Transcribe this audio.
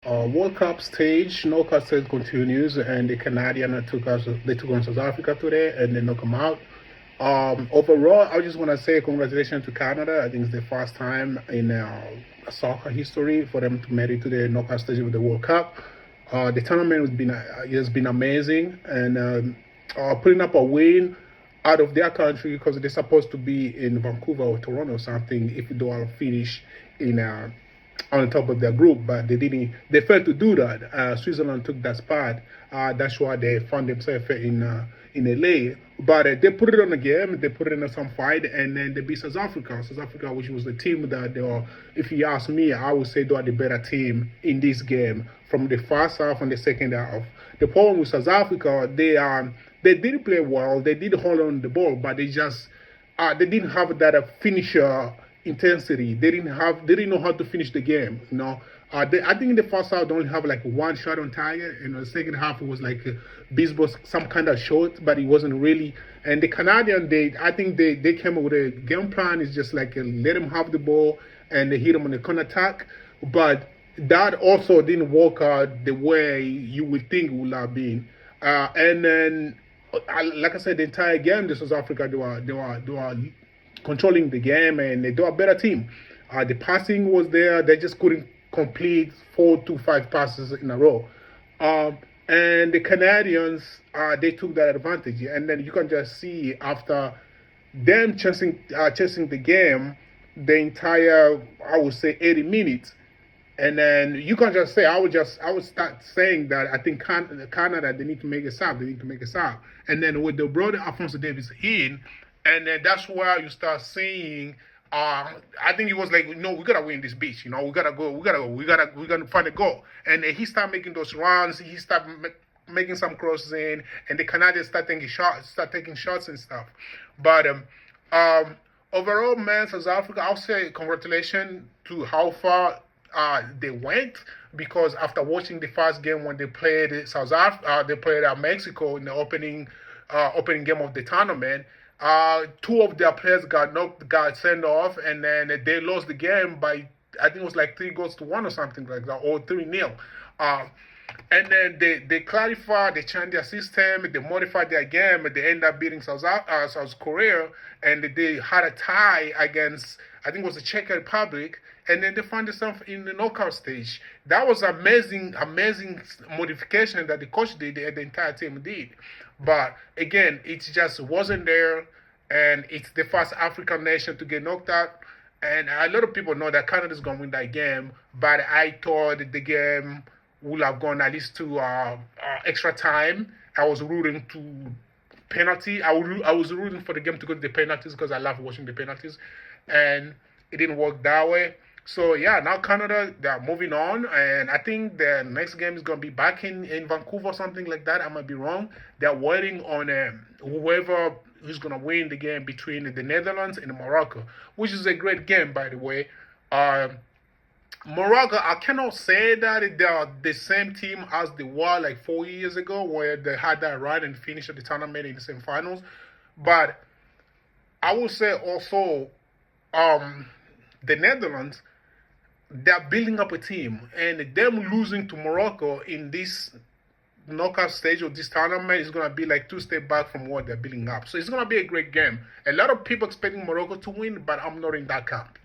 World Cup stage, knockout stage continues, and the Canadian they took on South Africa today, and they knock them out. Overall, I just want to say congratulations to Canada. I think it's the first time in soccer history for them to make it to the knockout stage of the World Cup. The tournament has been amazing, and putting up a win out of their country because they're supposed to be in Vancouver or Toronto or something if they want to finish in on the top of their group, but they didn't. They failed to do that. Switzerland took that spot. That's why they found themselves in LA. But they put it on the game. They put it in some fight, and then they beat South Africa. South Africa, which was the team that they were. If you ask me, I would say they are the better team in this game from the first half and the second half. The problem with South Africa, they did play well. They did hold on the ball, but they didn't have that finisher intensity. They didn't know how to finish the game. I think in the first half they only have like one shot on target, and the second half it was like baseball, some kind of shot, but it wasn't really. And the Canadian, I think they came up with a game plan. It's just like let them have the ball and they hit them on the counter attack, but that also didn't work out the way you would think it would have been. And then, like I said, the entire game, the South Africa, they were controlling the game, and they were a better team. The passing was there. They just couldn't complete 4 to 5 passes in a row. And the Canadians, they took that advantage. And then you can just see after them chasing the game, the entire, I would say, 80 minutes. And then you can just say, I would start saying that I think Canada, they need to make a sub. And then when they brought Alphonso Davies in, and then that's where you start seeing. I think it was like, no, we gotta win this beach. We gotta go. We gotta find a goal. And he started making those runs. He started making some crosses in, and the Canadians start taking shots and stuff. But overall, man, South Africa, I'll say congratulations to how far they went, because after watching the first game when they played they played Mexico in the opening game of the tournament. 2 of their players got sent off, and then they lost the game by, I think it was like 3-1 or something like that, or 3-0. And then they clarified, they changed their system, they modified their game, and they ended up beating South Korea, and they had a tie against, I think it was the Czech Republic, and then they found themselves in the knockout stage. That was amazing modification that the coach did, the entire team did. But again, it just wasn't there, and it's the first African nation to get knocked out. And a lot of people know that Canada's going to win that game, but I thought the game would have gone at least to extra time. I was rooting to penalty. I was rooting for the game to go to the penalties because I love watching the penalties, and it didn't work that way. So yeah, now Canada, they're moving on, and I think the next game is going to be back in Vancouver or something like that. I might be wrong. They're waiting on whoever is going to win the game between the Netherlands and Morocco, which is a great game, by the way. Morocco, I cannot say that they are the same team as they were like 4 years ago, where they had that run and finished the tournament in the semifinals. But I would say also the Netherlands, they're building up a team, and them losing to Morocco in this knockout stage of this tournament is going to be like 2 steps back from what they're building up. So it's going to be a great game. A lot of people expecting Morocco to win, but I'm not in that camp.